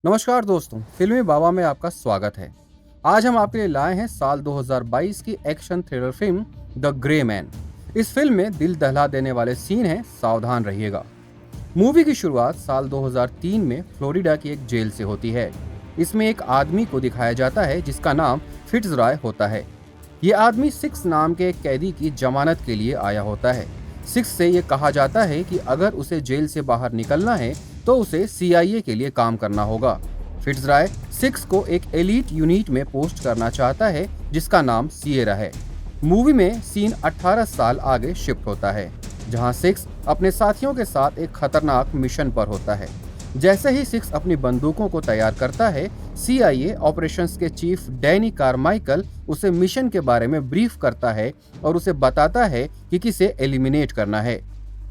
नमस्कार दोस्तों, फिल्मी बाबा में आपका स्वागत है। आज हम आपके लिए लाए हैं साल 2022 की action thriller film the grey man. इस फिल्म में दिल दहला देने वाले सीन हैं, सावधान रहिएगा। मूवी की शुरुआत साल 2003 में फ्लोरिडा की एक जेल से होती है। इसमें एक आदमी को दिखाया जाता है जिसका नाम फिट्जरॉय होता है। ये आदमी सिक्स नाम के एक कैदी की जमानत के लिए आया होता है। सिक्स से ये कहा जाता है कि अगर उसे जेल से बाहर निकलना है तो उसे CIA के लिए काम करना होगा। फिट्जरॉय सिक्स को एक एलीट यूनिट में पोस्ट करना चाहता है जिसका नाम सिएरा है। मूवी में सीन 18 साल आगे शिफ्ट होता है, जहां सिक्स अपने साथियों के साथ एक खतरनाक मिशन पर होता है। जैसे ही सिक्स अपनी बंदूकों को तैयार करता है, CIA ऑपरेशंस के चीफ डैनी कारमाइकल उसे मिशन के बारे में ब्रीफ करता है और उसे बताता है कि किसे एलिमिनेट करना है।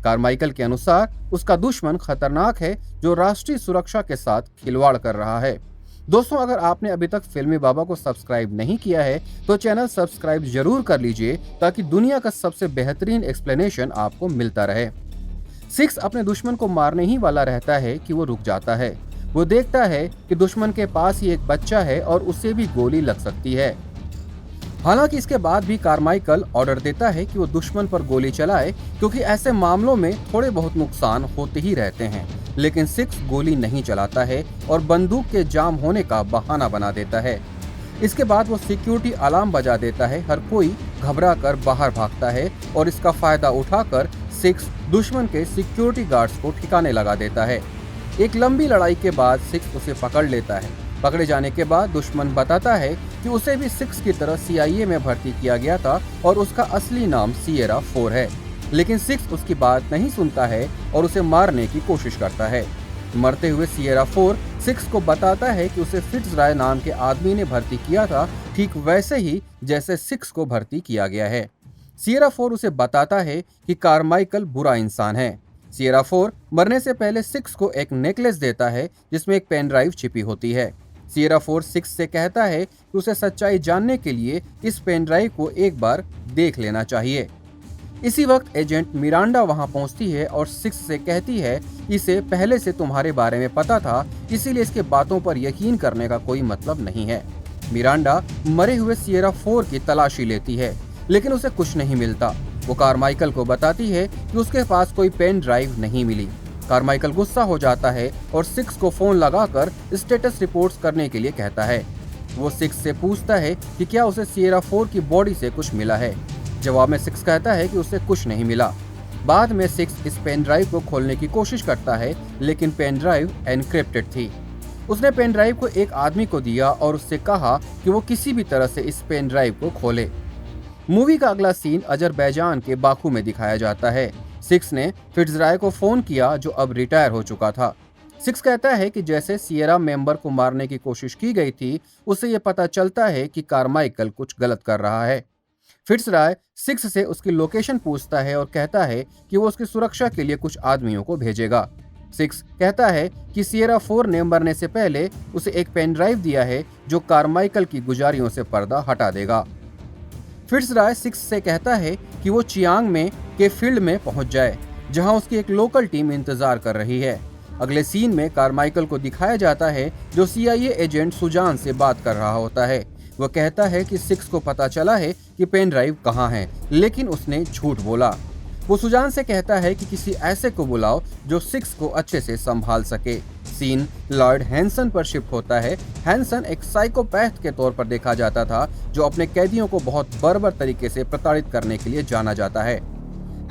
कारमाइकल के अनुसार उसका दुश्मन खतरनाक है जो राष्ट्रीय सुरक्षा के साथ खिलवाड़ कर रहा है। दोस्तों, अगर आपने अभी तक फिल्मी बाबा को सब्सक्राइब नहीं किया है तो चैनल सब्सक्राइब जरूर कर लीजिए ताकि दुनिया का सबसे बेहतरीन एक्सप्लेनेशन आपको मिलता रहे। सिक्स अपने दुश्मन को मारने ही वाला रहता है कि वो रुक जाता है। वो देखता है कि दुश्मन के पास ही एक बच्चा है और उसे भी गोली लग सकती है। हालांकि इसके बाद भी कारमाइकल ऑर्डर देता है कि वो दुश्मन पर गोली चलाए, क्योंकि ऐसे मामलों में थोड़े बहुत नुकसान होते ही रहते हैं। लेकिन सिक्स गोली नहीं चलाता है और बंदूक के जाम होने का बहाना बना देता है। इसके बाद वो सिक्योरिटी अलार्म बजा देता है। हर कोई घबरा कर बाहर भागता है और इसका फायदा उठाकर सिक्स दुश्मन के सिक्योरिटी गार्ड्स को ठिकाने लगा देता है। एक लंबी लड़ाई के बाद सिक्स उसे पकड़ लेता है। पकड़े जाने के बाद दुश्मन बताता है कि उसे भी सिक्स की तरह CIA में भर्ती किया गया था और उसका असली नाम सिएरा 4 है। लेकिन सिक्स उसकी बात नहीं सुनता है और उसे मारने की कोशिश करता है। मरते हुए सिएरा 4 सिक्स को बताता है कि उसे फिट्जरॉय नाम के आदमी ने भर्ती किया था, ठीक वैसे ही जैसे सिक्स को भर्ती किया गया है। सिएरा 4 उसे बताता है कि कारमाइकल बुरा इंसान है। सिएरा 4 मरने से पहले सिक्स को एक नेकलेस देता है जिसमें एक पेन ड्राइव छिपी होती है। सिएरा 4 सिक्स से कहता है कि उसे सच्चाई जानने के लिए इस पेन ड्राइव को एक बार देख लेना चाहिए। इसी वक्त एजेंट मिरांडा वहां पहुंचती है और सिक्स से कहती है कि इसे पहले से तुम्हारे बारे में पता था, इसीलिए इसके बातों पर यकीन करने का कोई मतलब नहीं है। मिरांडा मरे हुए सिएरा 4 की तलाशी लेती है, लेकिन उसे कुछ नहीं मिलता। वो कारमाइकल को बताती है कि उसके पास कोई पेन ड्राइव नहीं मिली। कारमाइकल गुस्सा हो जाता है और सिक्स को फोन लगाकर स्टेटस रिपोर्ट्स करने के लिए कहता है। वो सिक्स से पूछता है कि क्या उसे सिएरा 4 की बॉडी से कुछ मिला है। जवाब में सिक्स कहता है कि उसे कुछ नहीं मिला। बाद में सिक्स इस पेन ड्राइव को खोलने की कोशिश करता है, लेकिन पेन ड्राइव एनक्रिप्टेड थी। उसने पेन ड्राइव को एक आदमी को दिया और उससे कहा कि वो किसी भी तरह से इस पेन ड्राइव को खोले। मूवी का अगला सीन अजरबैजान के बाकू में दिखाया जाता है। सिक्स ने फिट्जरॉय को फोन किया जो अब रिटायर हो चुका था। सिक्स कहता है कि जैसे सिएरा मेंबर को मारने की कोशिश की गई थी, उसे ये पता चलता है कि कारमाइकल कुछ गलत कर रहा है। फिट्जरॉय सिक्स से उसकी लोकेशन पूछता है और कहता है कि वो उसकी सुरक्षा के लिए कुछ आदमियों को भेजेगा। सिक्स कहता है कि सिएरा 4 ने मरने से पहले उसे एक पेन ड्राइव दिया है जो कारमाइकल की गुजारियों से पर्दा हटा देगा। फिट्जरॉय सिक्स से कहता है कि वो चियांग में के फील्ड में पहुंच जाए, जहां उसकी एक लोकल टीम इंतजार कर रही है। अगले सीन में कारमाइकल को दिखाया जाता है जो CIA एजेंट सुजान से बात कर रहा होता है। वह कहता है कि सिक्स को पता चला है कि पेन ड्राइव कहाँ है, लेकिन उसने झूठ बोला। वो सुजान से कहता है कि किसी ऐसे को बुलाओ जो सिक्स को अच्छे से संभाल सके। सीन लॉर्ड हैंसन पर शिफ्ट होता है। हैंसन एक साइकोपैथ के तौर पर देखा जाता था जो अपने कैदियों को बहुत बर्बर तरीके से प्रताड़ित करने के लिए जाना जाता है।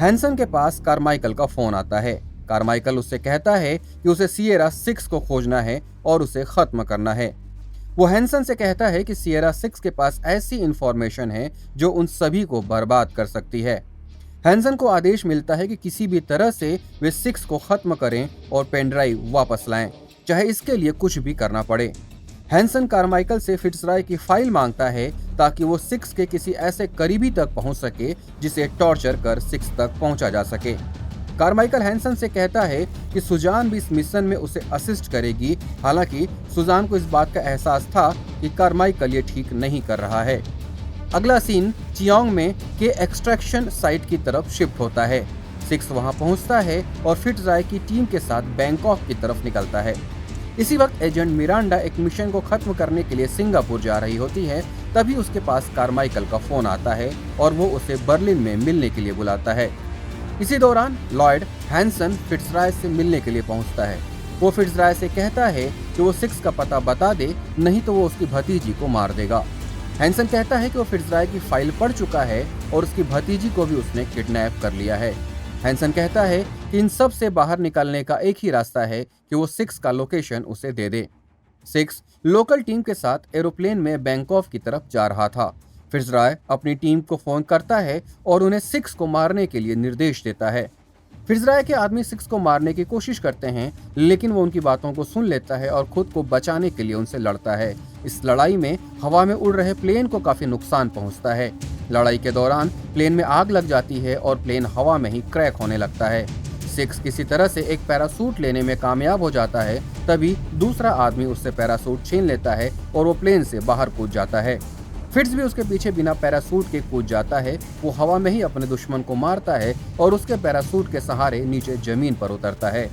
हैंसन के पास कारमाइकल का फोन आता है। कारमाइकल उससे कहता है कि उसे सिएरा 6 को खोजना है और उसे खत्म करना है। वो हैंसन से कहता है कि सिएरा 6 के पास ऐसी इंफॉर्मेशन है जो उन सभी को बर्बाद कर सकती है। हैंसन को आदेश मिलता है कि किसी भी तरह से वे 6 को खत्म करें और पेन ड्राइव वापस लाएं, चाहे इसके लिए कुछ भी करना पड़े। हैंसन कारमाइकल से फिट्जरॉय की फाइल मांगता है ताकि वो 6 के किसी ऐसे करीबी तक पहुंच सके जिसे टॉर्चर कर 6 तक पहुंचा जा सके। कारमाइकल हैंसन से कहता है कि सुजान भी इस मिशन में उसे असिस्ट करेगी। हालांकि सुजान को इस बात का एहसास था कि कारमाइकल ये ठीक नहीं कर रहा है। अगला सीन चियांग में के एक्सट्रैक्शन साइट की तरफ शिफ्ट होता है। सिक्स वहां पहुंचता है और फिट्जरॉय की टीम के साथ बैंकॉक की तरफ निकलता है। इसी वक्त एजेंट मिरांडा एक मिशन को खत्म करने के लिए सिंगापुर जा रही होती है। तभी उसके पास कारमाइकल का फोन आता है और वो उसे बर्लिन में मिलने के लिए बुलाता है। इसी दौरान लॉयड हैंसन फिट्जरॉय से मिलने के लिए पहुंचता है। वो फिट्जरॉय से कहता है कि वो सिक्स का पता बता दे, नहीं तो वो उसकी भतीजी को मार देगा। हैंसन कहता है कि वो फिट्जरॉय की फाइल पढ़ चुका है और उसकी भतीजी को भी उसने किडनैप कर लिया है। हैंसन कहता है कि इन सब से बाहर निकलने का एक ही रास्ता है कि वो सिक्स का लोकेशन उसे दे दे। सिक्स लोकल टीम के साथ एरोप्लेन में बैंकॉक की तरफ जा रहा था। फिट्जरॉय अपनी टीम को फोन करता है और उन्हें सिक्स को मारने के लिए निर्देश देता है। फिट्जरॉय के आदमी सिक्स को मारने की कोशिश करते हैं, लेकिन वो उनकी बातों को सुन लेता है और खुद को बचाने के लिए उनसे लड़ता है। इस लड़ाई में हवा में उड़ रहे प्लेन को काफी नुकसान पहुंचता है। लड़ाई के दौरान प्लेन में आग लग जाती है और प्लेन हवा में ही क्रैक होने लगता है। सिक्स किसी तरह से एक पैरासूट लेने में कामयाब हो जाता है। तभी दूसरा आदमी उससे पैरासूट छीन लेता है और वो प्लेन से बाहर कूद जाता है। फिट्ज भी उसके पीछे बिना पैरासूट के कूद जाता है। वो हवा में ही अपने दुश्मन को मारता है और उसके पैरासूट के सहारे नीचे जमीन पर उतरता है।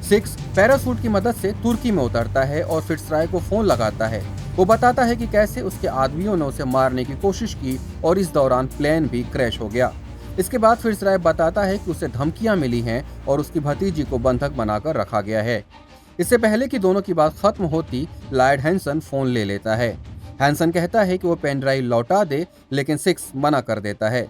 सिक्स पैरासूट की मदद से तुर्की में उतरता है और फिट्जरॉय को फोन लगाता है। वो बताता है कि कैसे उसके आदमियों ने उसे मारने की कोशिश की और इस दौरान प्लेन भी क्रैश हो गया। इसके बाद फिट्जरॉय बताता है कि उसे धमकियां मिली हैं और उसकी भतीजी को बंधक बनाकर रखा गया है। इससे पहले कि दोनों की बात खत्म होती, लॉयड हैंसन फोन ले लेता है। हैंसन कहता है कि वो पेन ड्राइव लौटा दे, लेकिन सिक्स मना कर देता है।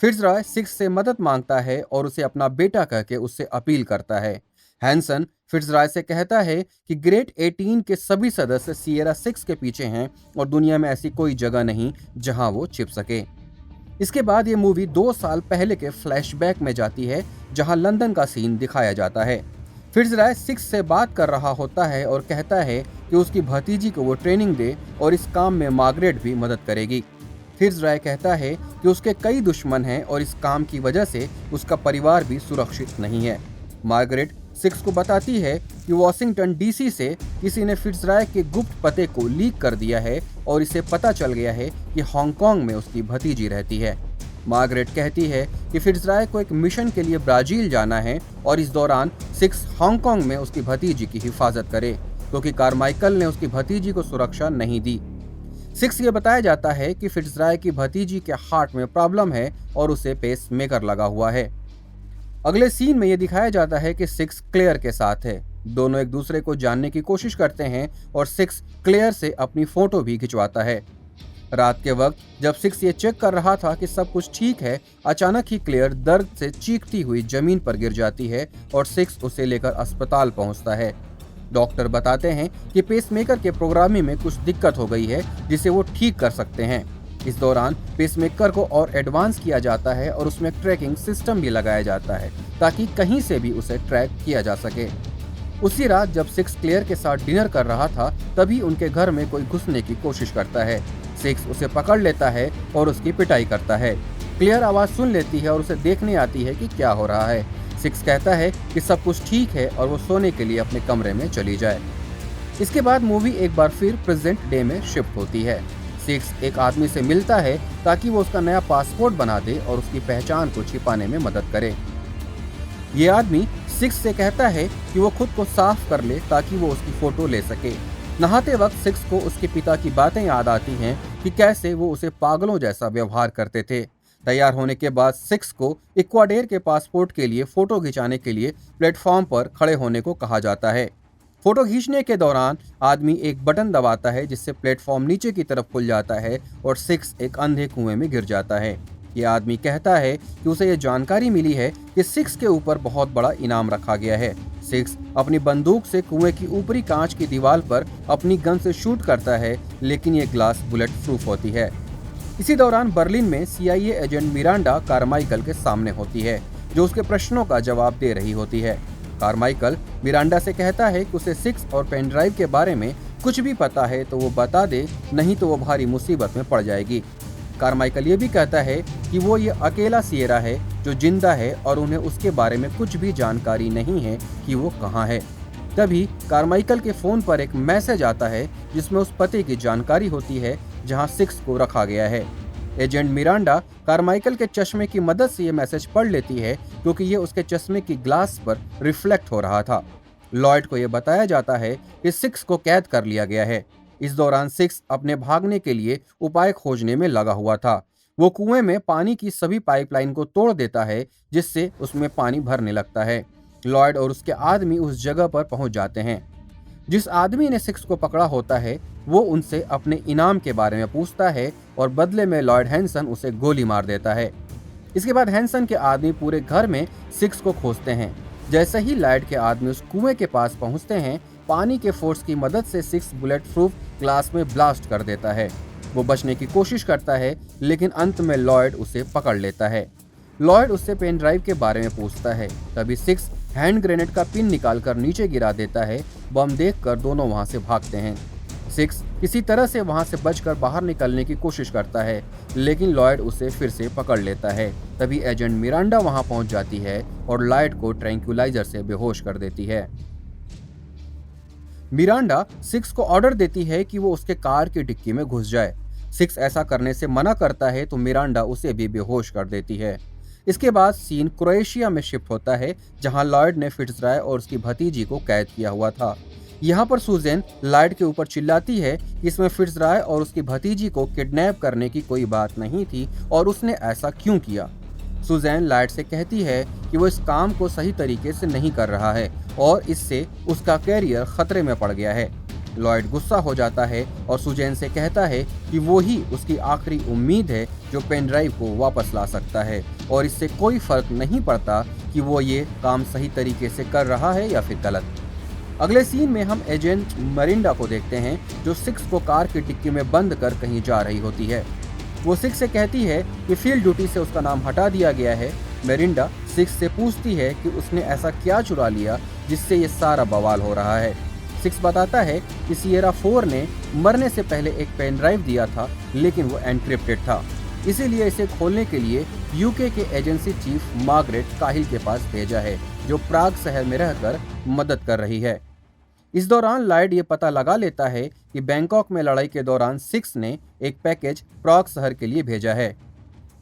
फिट्जरॉय सिक्स से मदद मांगता है और उसे अपना बेटा कहकर उससे अपील करता है। हैंसन फिट्जरॉय से कहता है कि ग्रेट 18 के सभी सदस्य सिएरा 6 के पीछे हैं और दुनिया में ऐसी कोई जगह नहीं जहां वो छिप सके। इसके बाद ये मूवी 2 साल पहले के फ्लैशबैक में जाती है, जहां लंदन का सीन दिखाया जाता है। फिट्जरॉय सिक्स से बात कर रहा होता है और कहता है कि उसकी भतीजी को वो ट्रेनिंग दे और इस काम में मार्गरेट भी मदद करेगी। फिट्जरॉय कहता है कि उसके कई दुश्मन हैं और इस काम की वजह से उसका परिवार भी सुरक्षित नहीं है। मार्गरेट सिक्स को बताती है कि वॉशिंगटन डीसी से किसी ने फिट्जरॉय के गुप्त पते को लीक कर दिया है और इसे पता चल गया है कि हांगकांग में उसकी भतीजी रहती है। मार्गरेट कहती है कि फिट्जरॉय को एक मिशन के लिए ब्राजील जाना है और इस दौरान सिक्स हांगकांग में उसकी भतीजी की हिफाजत करे, क्योंकि कारमाइकल ने उसकी भतीजी को सुरक्षा नहीं दी। सिक्स ये बताया जाता है कि फिट्जरॉय की भतीजी के हार्ट में प्रॉब्लम है और उसे पेस मेकर लगा हुआ है। अगले सीन में ये दिखाया जाता है कि सिक्स क्लेयर के साथ है। दोनों एक दूसरे को जानने की कोशिश करते हैं और सिक्स क्लेयर से अपनी फोटो भी खिंचवाता है। रात के वक्त जब सिक्स ये चेक कर रहा था कि सब कुछ ठीक है, अचानक ही क्लेयर दर्द से चीखती हुई जमीन पर गिर जाती है और सिक्स उसे लेकर अस्पताल पहुंचता है। डॉक्टर बताते हैं कि पेसमेकर के प्रोग्रामिंग में कुछ दिक्कत हो गई है, जिसे वो ठीक कर सकते हैं। इस दौरान पेसमेकर को और एडवांस किया जाता है और उसमें ट्रैकिंग सिस्टम भी लगाया जाता है ताकि कहीं से भी उसे ट्रैक किया जा सके। उसी रात जब सिक्स क्लेयर के साथ डिनर कर रहा था, तभी उनके घर में कोई घुसने की कोशिश करता है। सिक्स उसे पकड़ लेता है और उसकी पिटाई करता है। क्लेयर आवाज सुन लेती है और उसे देखने आती है कि क्या हो रहा है। सिक्स कहता है कि सब कुछ ठीक है और वो सोने के लिए अपने कमरे में चली जाए। इसके बाद मूवी एक बार फिर प्रेजेंट डे में शिफ्ट होती है। सिक्स एक आदमी से मिलता है ताकि वो उसका नया पासपोर्ट बना दे और उसकी पहचान को छिपाने में मदद करे। ये आदमी सिक्स से कहता है कि वो खुद को साफ कर ले ताकि वो उसकी फोटो ले सके। नहाते वक्त सिक्स को उसके पिता की बातें याद आती हैं कि कैसे वो उसे पागलों जैसा व्यवहार करते थे। तैयार होने के बाद सिक्स को इक्वाडोर के पासपोर्ट के लिए फोटो खिंचाने के लिए प्लेटफॉर्म पर खड़े होने को कहा जाता है। फोटो खींचने के दौरान आदमी एक बटन दबाता है जिससे प्लेटफॉर्म नीचे की तरफ खुल जाता है और सिक्स एक अंधे कुएं में गिर जाता है। यह आदमी कहता है कि उसे ये जानकारी मिली है कि सिक्स के ऊपर बहुत बड़ा इनाम रखा गया है। सिक्स अपनी बंदूक से कुएं की ऊपरी कांच की दीवार पर अपनी गन से शूट करता है, लेकिन ये ग्लास बुलेट प्रूफ होती है। इसी दौरान बर्लिन में CIA एजेंट मिरांडा कारमाइकल के सामने होती है, जो उसके प्रश्नों का जवाब दे रही होती है। कारमाइकल मिरांडा से कहता है कि उसे सिक्स और पेन ड्राइव के बारे में कुछ भी पता है तो वो बता दे, नहीं तो वो भारी मुसीबत में पड़ जाएगी। कारमाइकल ये भी कहता है कि वो ये अकेला सिएरा है जो जिंदा है और उन्हें उसके बारे में कुछ भी जानकारी नहीं है कि वो कहाँ है। तभी कारमाइकल के फोन पर एक मैसेज आता है जिसमें उस पते की जानकारी होती है जहां सिक्स को रखा गया है। एजेंट मिरांडा कारमाइकल के चश्मे की मदद से ये मैसेज पढ़ लेती है, क्योंकि ये उसके चश्मे की ग्लास पर रिफ्लेक्ट हो रहा था। लॉयड को यह बताया जाता है कि सिक्स को कैद कर लिया गया है। इस दौरान सिक्स अपने भागने के लिए उपाय खोजने में लगा हुआ था। वो कुएं में पानी की सभी पाइपलाइन को तोड़ देता है, जिससे उसमें पानी भरने लगता है। लॉयड और उसके आदमी उस जगह पर पहुंच जाते हैं। जिस आदमी ने सिक्स को पकड़ा होता है वो उनसे अपने इनाम के बारे में पूछता है और बदले में लॉयड हैंसन उसे गोली मार देता है। इसके बाद हैंसन के आदमी पूरे घर में सिक्स को खोजते हैं। जैसे ही लॉयड के आदमी उस कुएं के पास पहुंचते हैं, पानी के फोर्स की मदद से सिक्स बुलेट प्रूफ ग्लास में ब्लास्ट कर देता है। वो बचने की कोशिश करता है, लेकिन अंत में लॉयड उसे पकड़ लेता है। लॉयड उससे पेन ड्राइव के बारे में पूछता है। तभी सिक्स हैंड ग्रेनेड का पिन निकालकर नीचे गिरा देता है। बम देखकर दोनों वहां से भागते हैं। सिक्स किसी तरह से वहां से बचकर बाहर निकलने की कोशिश करता है, लेकिन लॉयड उसे फिर से पकड़ लेता है। तभी एजेंट मिरांडा वहां पहुंच जाती है और लॉयड को ट्रैंक्विलाइजर से बेहोश कर देती है। मिरांडा सिक्स को ऑर्डर देती है कि वो उसके कार की डिक्की में घुस जाए। सिक्स ऐसा करने से मना करता है तो मिरांडा उसे भी बेहोश कर देती है। इसके बाद सीन क्रोएशिया में शिफ्ट होता है, जहां लॉयड ने फिट्जरॉय और उसकी भतीजी को कैद किया हुआ था। यहाँ पर सुजैन लॉयड के ऊपर चिल्लाती है कि इसमें फिट्जरॉय और उसकी भतीजी को किडनैप करने की कोई बात नहीं थी और उसने ऐसा क्यों किया। सुजैन लॉयड से कहती है कि वो इस काम को सही तरीके से नहीं कर रहा है और इससे उसका कैरियर खतरे में पड़ गया है। लॉयड गुस्सा हो जाता है और सुजैन से कहता है कि वो ही उसकी आखिरी उम्मीद है जो पेन ड्राइव को वापस ला सकता है और इससे कोई फर्क नहीं पड़ता कि वो ये काम सही तरीके से कर रहा है या फिर गलत। अगले सीन में हम एजेंट मरिंडा को देखते हैं, जो सिक्स को कार की डिक्की में बंद कर कहीं जा रही होती है। वो सिक्स से कहती है कि फील्ड ड्यूटी से उसका नाम हटा दिया गया है। मरिंडा सिक्स से पूछती है कि उसने ऐसा क्या चुरा लिया जिससे ये सारा बवाल हो रहा है। सिक्स बताता है कि सिएरा 4 ने मरने से पहले एक पेन ड्राइव दिया था, लेकिन वो एनक्रिप्टेड था, इसीलिए इसे खोलने के लिए यूके के एजेंसी चीफ मार्गरेट काहिल के पास भेजा है, जो प्राग शहर में रहकर मदद कर रही है। इस दौरान लॉयड ये पता लगा लेता है कि बैंकॉक में लड़ाई के दौरान सिक्स ने एक पैकेज प्राग शहर के लिए भेजा है।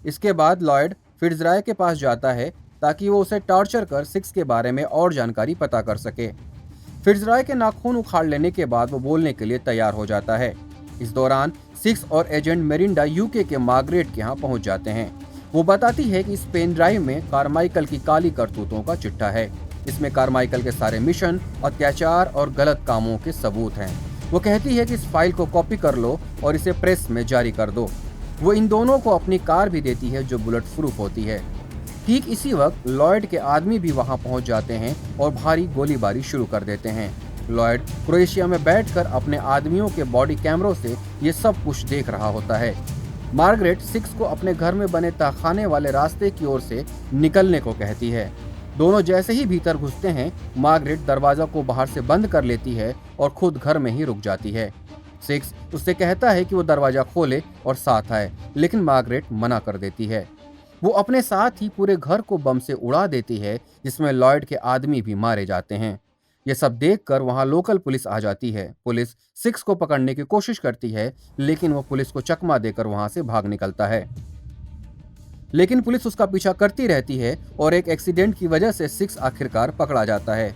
इसके बाद लॉयड फिट्जरॉय के पास जाता है ताकि वो उसे टॉर्चर कर सिक्स के बारे में और जानकारी पता कर सके। फिट्जरॉय के नाखून उखाड़ लेने के बाद वो बोलने के लिए तैयार हो जाता है। इस दौरान सिक्स और एजेंट मेरिंडा यूके के मार्गरेट के यहाँ पहुंच जाते हैं। वो बताती है कि इस पेन ड्राइव में कारमाइकल की काली करतूतों का चिट्ठा है। इसमें कारमाइकल के सारे मिशन, अत्याचार और गलत कामों के सबूत हैं। वो कहती है कि इस फाइल को कॉपी कर लो और इसे प्रेस में जारी कर दो। वो इन दोनों को अपनी कार भी देती है जो बुलेट प्रूफ होती है। ठीक इसी वक्त लॉयड के आदमी भी वहां पहुंच जाते हैं और भारी गोलीबारी शुरू कर देते हैं। लॉयड क्रोएशिया में बैठकर अपने आदमियों के बॉडी कैमरों से ये सब कुछ देख रहा होता है। मार्गरेट सिक्स को अपने घर में बने तहखाने वाले रास्ते की ओर से निकलने को कहती है। दोनों जैसे ही भीतर घुसते हैं, मार्गरेट दरवाजा को बाहर से बंद कर लेती है और खुद घर में ही रुक जाती है। सिक्स उससे कहता है कि वो दरवाजा खोले और साथ आए, लेकिन मार्गरेट मना कर देती है। वो अपने साथ ही पूरे घर को बम से उड़ा देती है, जिसमें लॉयड के आदमी भी मारे जाते हैं। ये सब देखकर वहां लोकल पुलिस आ जाती है। पुलिस सिक्स को पकड़ने की कोशिश करती है, लेकिन वो पुलिस को चकमा देकर वहां से भाग निकलता है। लेकिन पुलिस उसका पीछा करती रहती है और एक एक्सीडेंट की वजह से सिक्स आखिरकार पकड़ा जाता है।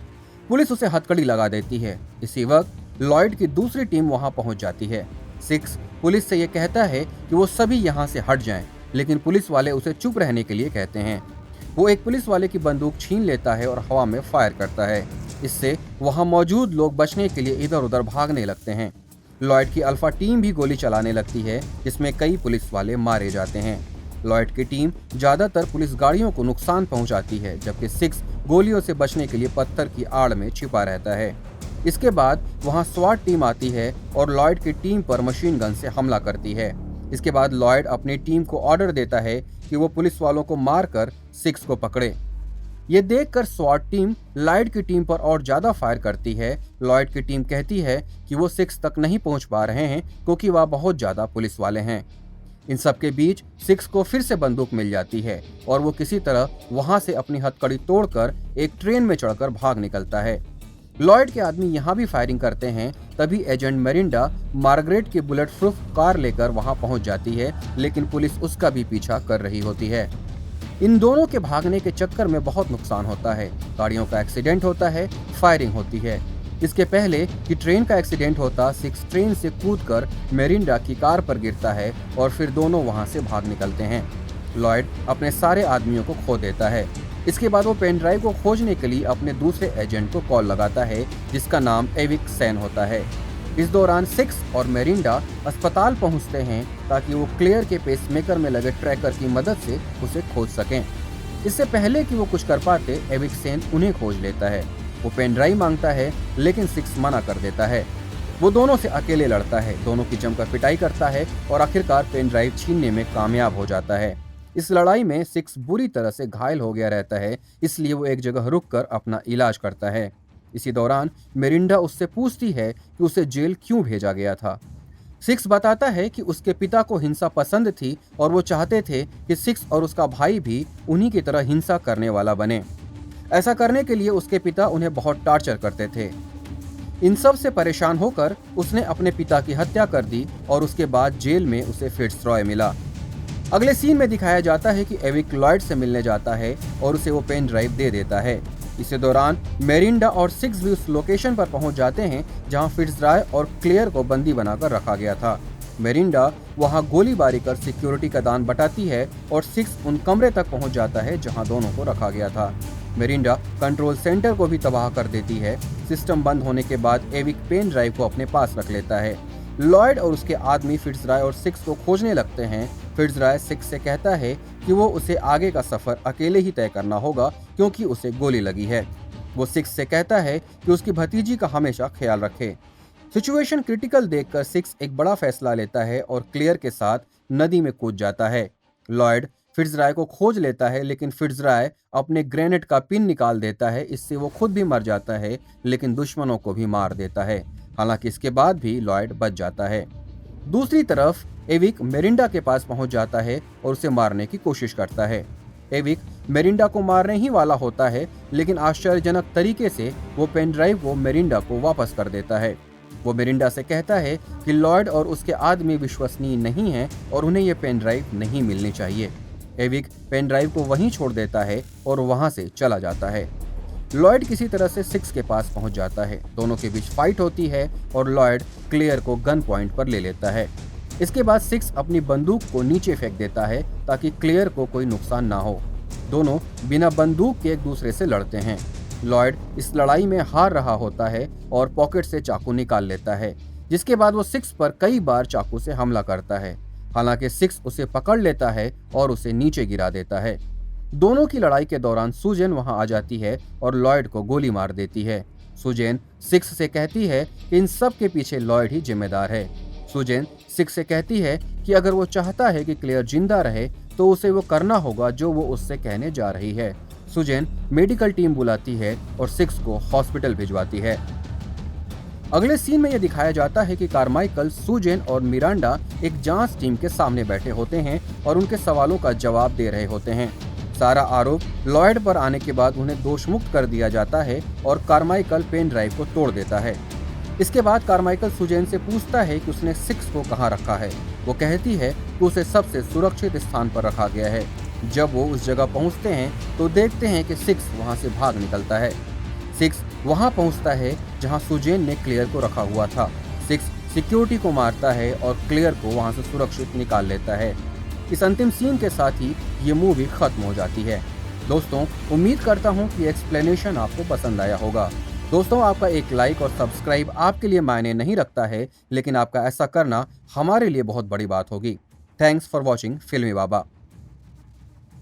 पुलिस उसे हथकड़ी लगा देती है। इसी वक्त लॉयड की दूसरी टीम वहां पहुंच जाती है। सिक्स पुलिस से ये कहता है कि वो सभी यहाँ से हट जाएं, लेकिन पुलिस वाले उसे चुप रहने के लिए कहते हैं। वो एक पुलिस वाले की बंदूक छीन लेता है और हवा में फायर करता है। इससे वहां मौजूद लोग बचने के लिए इधर उधर भागने लगते हैं। लॉयड की अल्फा टीम भी गोली चलाने लगती है, जिसमें कई पुलिस वाले मारे जाते हैं। लॉयड की टीम ज्यादातर पुलिस गाड़ियों को नुकसान पहुंचाती है, जबकि सिक्स गोलियों से बचने के लिए पत्थर की आड़ में छिपा रहता है। इसके बाद वहां स्वाट टीम आती है और लॉयड की टीम पर मशीन गन से हमला करती है। इसके बाद लॉयड अपनी टीम को ऑर्डर देता है कि वो पुलिस वालों को मारकर सिक्स को पकड़े। ये देखकर स्वाट टीम लॉयड की टीम पर और ज्यादा फायर करती है। लॉयड की टीम कहती है कि वो सिक्स तक नहीं पहुंच पा रहे हैं क्योंकि वह बहुत ज्यादा पुलिस वाले हैं। इन सब के बीच सिक्स को फिर से बंदूक मिल जाती है और वो किसी तरह वहां से अपनी हथकड़ी तोड़कर एक ट्रेन में चढ़कर भाग निकलता है। लॉयड के आदमी यहाँ भी फायरिंग करते हैं। तभी एजेंट मेरिंडा मार्गरेट की बुलेट प्रूफ कार लेकर वहां पहुंच जाती है, लेकिन पुलिस उसका भी पीछा कर रही होती है। इन दोनों के भागने के चक्कर में बहुत नुकसान होता है। गाड़ियों का एक्सीडेंट होता है, फायरिंग होती है। इसके पहले कि ट्रेन का एक्सीडेंट होता, सिक्स ट्रेन से कूदकर मेरिंडा की कार पर गिरता है और फिर दोनों वहां से भाग निकलते हैं। लॉयड अपने सारे आदमियों को खो देता है। इसके बाद वो पेन ड्राइव को खोजने के लिए अपने दूसरे एजेंट को कॉल लगाता है, जिसका नाम एविक सैन होता है। इस दौरान सिक्स और मेरिंडा अस्पताल पहुंचते हैं ताकि वो क्लेयर के पेसमेकर में लगे ट्रैकर की मदद से उसे खोज सकें। इससे पहले कि वो कुछ कर पाते, एविक सैन उन्हें खोज लेता है। वो पेन ड्राइव मांगता है, लेकिन सिक्स मना कर देता है। वो दोनों से अकेले लड़ता है, दोनों की जमकर पिटाई करता है और आखिरकार पेन ड्राइव छीनने में कामयाब हो जाता है। इस लड़ाई में सिक्स बुरी तरह से घायल हो गया रहता है, इसलिए वो एक जगह रुककर अपना इलाज करता है। इसी दौरान मेरिंडा उससे पूछती है कि उसे जेल क्यों भेजा गया था। सिक्स बताता है कि उसके पिता को हिंसा पसंद थी और वो चाहते थे कि सिक्स और उसका भाई भी उन्हीं की तरह हिंसा करने वाला बने। ऐसा करने के लिए उसके पिता उन्हें बहुत टॉर्चर करते थे। इन सब से परेशान होकर उसने अपने पिता की हत्या कर दी और उसके बाद जेल में उसे फिट्जरॉय मिला। अगले सीन में दिखाया जाता है कि एविक लॉयड से मिलने जाता है और उसे वो पेन ड्राइव दे देता है। इसी दौरान मेरिंडा और सिक्स भी उस लोकेशन पर पहुंच जाते हैं जहां फिट्जरॉय और क्लेयर को बंदी बनाकर रखा गया था। मेरिंडा वहां गोलीबारी कर सिक्योरिटी का दान बटाती है और सिक्स उन कमरे तक पहुंच जाता है जहां दोनों को रखा गया था। मेरिंडा कंट्रोल सेंटर को भी तबाह कर देती है। सिस्टम बंद होने के बाद एविक पेन ड्राइव को अपने पास रख लेता है। लॉयड और उसके आदमी फिट्जरॉय और सिक्स को खोजने लगते हैं। फिट्जरॉय सिक्स से कहता है कि वो उसे आगे का सफर अकेले ही तय करना होगा क्योंकि उसे गोली लगी है। वो सिक्स से कहता है कि उसकी भतीजी का हमेशा ख्याल रखे। सिचुएशन क्रिटिकल देखकर सिक्स एक बड़ा फैसला लेता है और क्लियर के साथ नदी में कूद जाता है। लॉयड फिट्जरॉय को खोज लेता है, लेकिन फिट्जरॉय अपने ग्रेनेड का पिन निकाल देता है। इससे वो खुद भी मर जाता है, लेकिन दुश्मनों को भी मार देता है। हालांकि इसके बाद भी लॉयड बच जाता है। दूसरी तरफ एविक मेरिंडा के पास पहुंच जाता है और उसे मारने की कोशिश करता है। एविक मेरिंडा को मारने ही वाला होता है, लेकिन आश्चर्यजनक तरीके से वो पेन ड्राइव को मेरिंडा को वापस कर देता है। वो मेरिंडा से कहता है कि लॉयड और उसके आदमी विश्वसनीय नहीं हैं और उन्हें ये पेन ड्राइव नहीं मिलनी चाहिए। एविक पेन ड्राइव को वहीं छोड़ देता है और वहां से चला जाता है। लॉयड किसी तरह से सिक्स के पास पहुंच जाता है। दोनों के बीच फाइट होती है और लॉयड क्लियर को गन पॉइंट पर ले लेता है। इसके बाद सिक्स अपनी बंदूक को नीचे फेंक देता है ताकि क्लियर को कोई नुकसान ना हो। दोनों बिना बंदूक के एक दूसरे से लड़ते हैं। लॉयड इस लड़ाई में हार रहा होता है और पॉकेट से चाकू निकाल लेता है, जिसके बाद वो सिक्स पर कई बार चाकू से हमला करता है। हालांकि सिक्स उसे पकड़ लेता है और उसे नीचे गिरा देता है। दोनों की लड़ाई के दौरान सुजेन वहां आ जाती है और लॉयड को गोली मार देती है। सुजेन सिक्स से कहती है कि इन सब के पीछे लॉयड ही जिम्मेदार है। सुजेन सिक्स से कहती है कि अगर वो चाहता है कि क्लियर जिंदा रहे तो उसे वो करना होगा जो वो उससे कहने जा रही है। सुजेन मेडिकल टीम बुलाती है और सिक्स को हॉस्पिटल भिजवाती है। अगले सीन में यह दिखाया जाता है कि कारमाइकल, सुजेन और मिरांडा एक जांच टीम के सामने बैठे होते हैं और उनके सवालों का जवाब दे रहे होते हैं। सारा आरोप लॉयड पर आने के बाद उन्हें दोषमुक्त कर दिया जाता है और कारमाइकल पेन ड्राइव को तोड़ देता है। इसके बाद कारमाइकल सुजेन से पूछता है कि उसने सिक्स को कहाँ रखा है। वो कहती है कि उसे सबसे सुरक्षित स्थान पर रखा गया है। जब वो उस जगह पहुंचते हैं तो देखते हैं कि सिक्स वहां से भाग निकलता है। सिक्स वहां पहुंचता है जहां सुजेन ने क्लियर को रखा हुआ था। सिक्स सिक्योरिटी को मारता है और क्लियर को वहां से सुरक्षित निकाल लेता है। इस अंतिम सीन के साथ ही ये मूवी खत्म हो जाती है। दोस्तों, उम्मीद करता हूँ कि एक्सप्लेनेशन आपको पसंद आया होगा। दोस्तों, आपका एक लाइक और सब्सक्राइब आपके लिए मायने नहीं रखता है, लेकिन आपका ऐसा करना हमारे लिए बहुत बड़ी बात होगी। थैंक्स फॉर वॉचिंग फिल्मी बाबा।